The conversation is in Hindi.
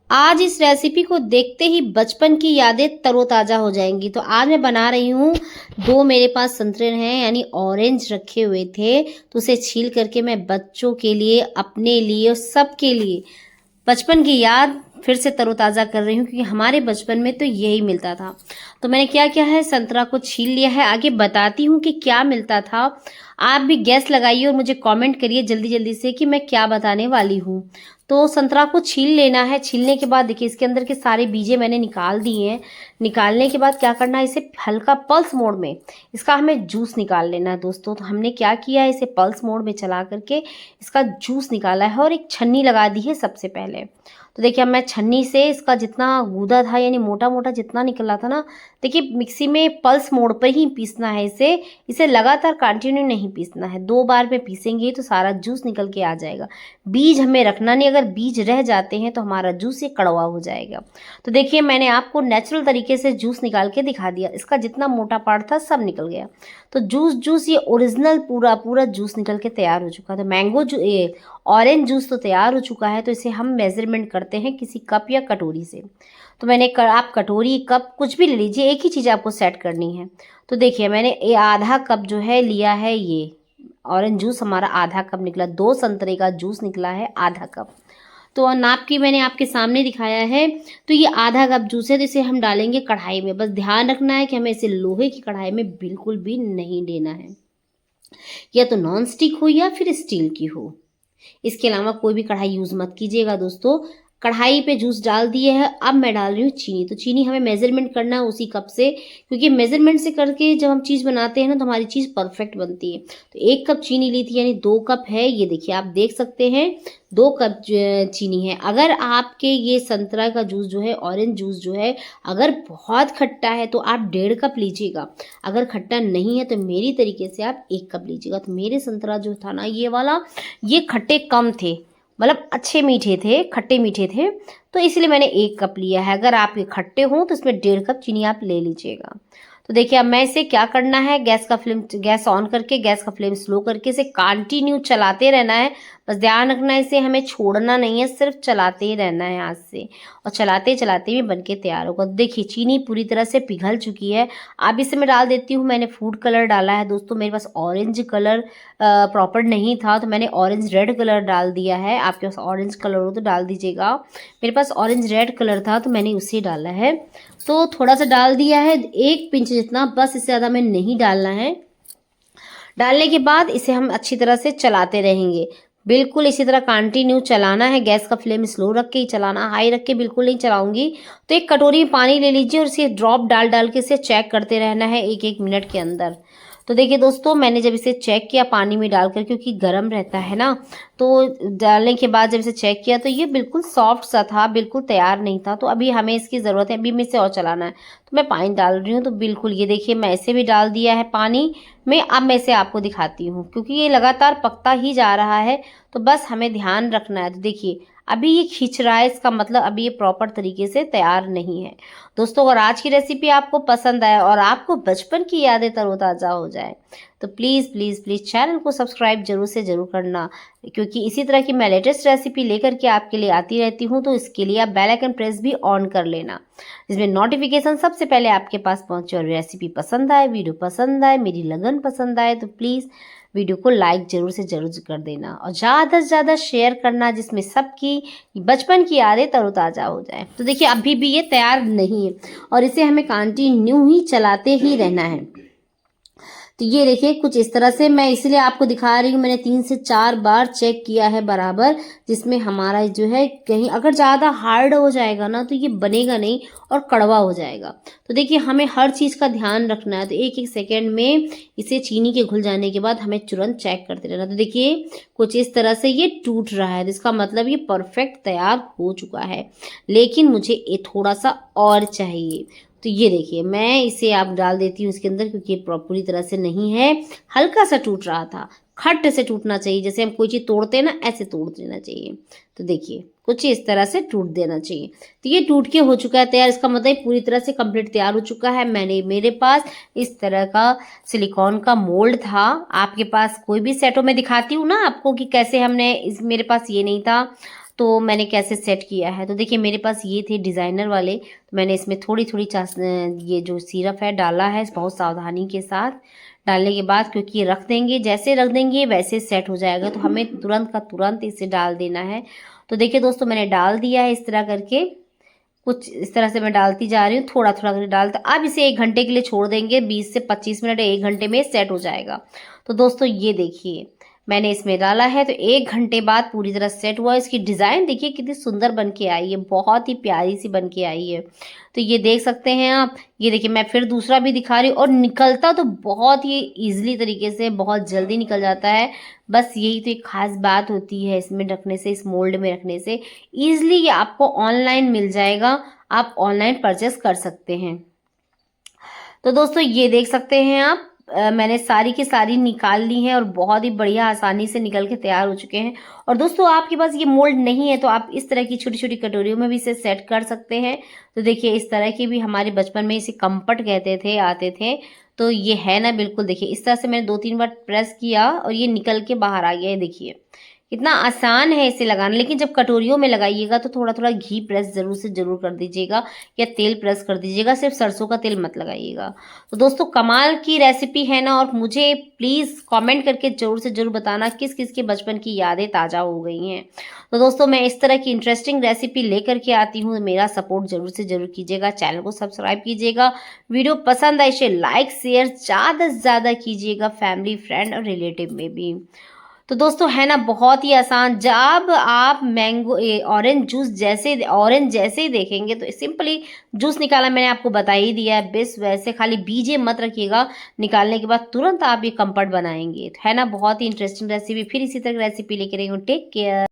आज इस रेसिपी को देखते ही बचपन की यादें तरोताज़ा हो जाएंगी। तो आज मैं बना रही हूँ, दो मेरे पास संतरे हैं यानी ऑरेंज रखे हुए थे, तो उसे छील करके मैं बच्चों के लिए, अपने लिए और सबके लिए बचपन की याद फिर से तरोताज़ा कर रही हूँ, क्योंकि हमारे बचपन में तो यही मिलता था। तो मैंने क्या किया है, संतरा को छील लिया है। आगे बताती हूँ कि क्या मिलता था। आप भी गैस लगाइए और मुझे कमेंट करिए जल्दी जल्दी से कि मैं क्या बताने वाली हूँ। तो संतरा को छील लेना है। छीलने के बाद देखिए इसके अंदर के सारे बीजे मैंने निकाल दिए हैं। निकालने के बाद क्या करना है, इसे हल्का पल्स मोड में इसका हमें जूस निकाल लेना है दोस्तों। तो हमने क्या किया है, इसे पल्स मोड में चला करके इसका जूस निकाला है और एक छन्नी लगा दी है सबसे पहले। तो देखिए अब मैं छन्नी से इसका जितना गूदा था यानी मोटा मोटा जितना निकला था ना, देखिए मिक्सी में पल्स मोड पर ही पीसना है इसे। इसे लगातार कंटिन्यू नहीं पीसना है, 2 बार में पीसेंगे तो सारा जूस निकल के आ जाएगा। बीज हमें रखना नहीं, अगर बीज रह जाते हैं तो हमारा जूस ये कड़वा हो जाएगा। तो देखिए मैंने आपको नेचुरल तरीके से जूस निकाल के दिखा दिया, इसका जितना मोटा पार्ट था सब निकल गया। तो जूस ये ओरिजिनल पूरा पूरा जूस निकल के तैयार हो चुका। तो मैंगो ये ऑरेंज जूस तो तैयार हो चुका है। तो इसे हम मेजरमेंट करते हैं किसी कप या कटोरी से। तो आप कटोरी कप कुछ भी ले लीजिए, एक ही चीज़ आपको सेट करनी है। तो देखिए मैंने ये आधा कप जो है लिया है, ये ऑरेंज जूस हमारा आधा कप निकला। 2 संतरे का जूस निकला है आधा कप। तो नाप की मैंने आपके सामने दिखाया है। तो ये आधा कप जूस है, तो इसे हम डालेंगे कढ़ाई में। बस ध्यान रखना है कि हमें इसे लोहे की कढ़ाई में बिल्कुल भी नहीं देना है, या तो नॉन स्टिक हो या फिर स्टील की हो। इसके अलावा कोई भी कढ़ाई यूज़ मत कीजिएगा दोस्तों। कढ़ाई पे जूस डाल दिए है, अब मैं डाल रही हूँ चीनी। तो चीनी हमें मेजरमेंट करना है उसी कप से, क्योंकि मेजरमेंट से करके जब हम चीज़ बनाते हैं ना तो हमारी चीज़ परफेक्ट बनती है। तो 1 कप चीनी ली थी यानी 2 कप है। ये देखिए आप देख सकते हैं 2 कप चीनी है। अगर आपके ये संतरा का जूस जो है, ऑरेंज जूस जो है, अगर बहुत खट्टा है तो आप 1.5 कप लीजिएगा। अगर खट्टा नहीं है तो मेरी तरीके से आप 1 कप लीजिएगा। तो मेरे संतरा जो था ना ये वाला, ये खट्टे कम थे, मतलब अच्छे मीठे थे, खट्टे मीठे थे, तो इसलिए मैंने 1 कप लिया है। अगर आप ये खट्टे हों तो इसमें 1.5 कप चीनी आप ले लीजिएगा। तो देखिए अब मैं इसे क्या करना है, गैस ऑन करके गैस का फ्लेम स्लो करके इसे कंटिन्यू चलाते रहना है। बस ध्यान रखना है इसे हमें छोड़ना नहीं है, सिर्फ चलाते ही रहना है हाथ से, और चलाते चलाते भी बनके तैयार होगा। देखिए चीनी पूरी तरह से पिघल चुकी है। अब इसे मैं डाल देती हूँ, मैंने फूड कलर डाला है दोस्तों। मेरे पास ऑरेंज कलर प्रॉपर नहीं था तो मैंने ऑरेंज रेड कलर डाल दिया है। आपके पास ऑरेंज कलर हो तो डाल दीजिएगा। मेरे पास ऑरेंज रेड कलर था तो मैंने उसे डाला है। तो थोड़ा सा डाल दिया है, 1 पिंच जितना, बस इससे ज़्यादा में नहीं डालना है। डालने के बाद इसे हम अच्छी तरह से चलाते रहेंगे। बिल्कुल इसी तरह कंटिन्यू चलाना है। गैस का फ्लेम स्लो रख के ही चलाना, हाई रख के बिल्कुल नहीं चलाऊंगी। तो एक कटोरी में पानी ले लीजिए और इसे ड्रॉप डाल डाल के इसे चेक करते रहना है 1-1 मिनट के अंदर। तो देखिए दोस्तों मैंने जब इसे चेक किया पानी में डालकर, क्योंकि गर्म रहता है ना, तो डालने के बाद जब इसे चेक किया तो ये बिल्कुल सॉफ्ट सा था, बिल्कुल तैयार नहीं था। तो अभी हमें इसकी ज़रूरत है, अभी में इसे और चलाना है। तो मैं पानी डाल रही हूँ। तो बिल्कुल ये देखिए मैं ऐसे भी डाल दिया है पानी में। अब मैं इसे आपको दिखाती हूँ, क्योंकि ये लगातार पकता ही जा रहा है, तो बस हमें ध्यान रखना है। तो देखिए अभी ये खींच रहा है, इसका मतलब अभी ये प्रॉपर तरीके से तैयार नहीं है। दोस्तों अगर आज की रेसिपी आपको पसंद आए और आपको बचपन की यादें तरोताज़ा हो जाए तो प्लीज़ प्लीज़ प्लीज़ चैनल को सब्सक्राइब जरूर से ज़रूर करना, क्योंकि इसी तरह की मैं लेटेस्ट रेसिपी लेकर के आपके लिए आती रहती हूँ। तो इसके लिए आप बेल आइकन प्रेस भी ऑन कर लेना, जिसमें नोटिफिकेशन सबसे पहले आपके पास पहुँचे। और रेसिपी पसंद आए, वीडियो पसंद आए, मेरी लगन पसंद आए तो प्लीज़ वीडियो को लाइक जरूर से जरूर कर देना और ज़्यादा से ज़्यादा शेयर करना, जिसमें सबकी बचपन की यादें तरोताज़ा हो जाए। तो देखिए अभी भी ये तैयार नहीं है और इसे हमें कंटिन्यू ही चलाते ही रहना है। तो ये देखिए कुछ इस तरह से, मैं इसलिए आपको दिखा रही हूँ, मैंने 3 से 4 बार चेक किया है बराबर, जिसमें हमारा जो है कहीं अगर ज़्यादा हार्ड हो जाएगा ना तो ये बनेगा नहीं और कड़वा हो जाएगा। तो देखिए हमें हर चीज़ का ध्यान रखना है। तो 1-1 सेकेंड में इसे चीनी के घुल जाने के बाद हमें तुरंत चेक करते रहना। तो देखिए कुछ इस तरह से ये टूट रहा है, तो इसका मतलब ये परफेक्ट तैयार हो चुका है, लेकिन मुझे ये थोड़ा सा और चाहिए। तो ये देखिए मैं इसे आप डाल देती हूँ इसके अंदर, क्योंकि ये पूरी तरह से नहीं है, हल्का सा टूट रहा था। खट से टूटना चाहिए, जैसे हम कोई चीज़ तोड़ते हैं ना, ऐसे तोड़ देना चाहिए। तो देखिए कुछ इस तरह से टूट देना चाहिए। तो ये टूट के हो चुका है तैयार, इसका मतलब पूरी तरह से कंप्लीट तैयार हो चुका है। मेरे पास इस तरह का सिलिकॉन का मोल्ड था। आपके पास कोई भी सेटों में दिखाती हूँ ना आपको कि कैसे हमने मेरे पास ये नहीं था। तो मैंने कैसे सेट किया है। तो देखिए मेरे पास ये थे डिज़ाइनर वाले, तो मैंने इसमें थोड़ी-थोड़ी ये जो सिरप है डाला है बहुत सावधानी के साथ। डालने के बाद क्योंकि रख देंगे, जैसे रख देंगे वैसे सेट हो जाएगा, तो हमें तुरंत का तुरंत इसे डाल देना है। तो देखिए दोस्तों मैंने डाल दिया है इस तरह करके, कुछ इस तरह से मैं डालती जा रही हूँ, थोड़ा-थोड़ा करके डालते। अब इसे 1 घंटे के लिए छोड़ देंगे, 20 से 25 मिनट या 1 घंटे में सेट हो जाएगा। तो दोस्तों ये देखिए मैंने इसमें डाला है, तो 1 घंटे बाद पूरी तरह सेट हुआ। इसकी डिज़ाइन देखिए कितनी सुंदर बन के आई है, बहुत ही प्यारी सी बन के आई है। तो ये देख सकते हैं आप, ये देखिए मैं फिर दूसरा भी दिखा रही हूँ, और निकलता तो बहुत ही ईज़िली तरीके से, बहुत जल्दी निकल जाता है। बस यही तो एक ख़ास बात होती है इसमें रखने से, इस मोल्ड में रखने से। ईज़िली ये आपको ऑनलाइन मिल जाएगा, आप ऑनलाइन परचेस कर सकते हैं। तो दोस्तों ये देख सकते हैं आप, मैंने सारी की सारी निकाल ली हैं और बहुत ही बढ़िया आसानी से निकल के तैयार हो चुके हैं। और दोस्तों आपके पास ये मोल्ड नहीं है तो आप इस तरह की छोटी छोटी कटोरियों में भी इसे सेट कर सकते हैं। तो देखिए इस तरह की भी हमारे बचपन में इसे कम्पट कहते थे, आते थे। तो ये है ना, बिल्कुल देखिए इस तरह से मैंने 2-3 बार प्रेस किया और ये निकल के बाहर आ गया है। देखिए कितना आसान है इसे लगाना। लेकिन जब कटोरियों में लगाइएगा तो थोड़ा थोड़ा घी प्रेस जरूर से जरूर कर दीजिएगा, या तेल प्रेस कर दीजिएगा, सिर्फ सरसों का तेल मत लगाइएगा। तो दोस्तों कमाल की रेसिपी है ना, और मुझे प्लीज़ कमेंट करके जरूर से जरूर बताना किस किस के बचपन की यादें ताज़ा हो गई हैं। तो दोस्तों मैं इस तरह की इंटरेस्टिंग रेसिपी लेकर के आती हूँ, मेरा सपोर्ट जरूर से जरूर कीजिएगा, चैनल को सब्सक्राइब कीजिएगा, वीडियो पसंद आए इसे लाइक शेयर ज़्यादा से ज़्यादा कीजिएगा, फैमिली फ्रेंड और रिलेटिव में भी। तो दोस्तों है ना बहुत ही आसान। जब आप मैंगो ऑरेंज जैसे ही देखेंगे तो सिंपली जूस निकाला, मैंने आपको बता ही दिया है। बस वैसे खाली बीजे मत रखिएगा, निकालने के बाद तुरंत आप ये कम्पट बनाएंगे। है ना बहुत ही इंटरेस्टिंग रेसिपी, फिर इसी तरह की रेसिपी लेकर आई हूँ। Take care.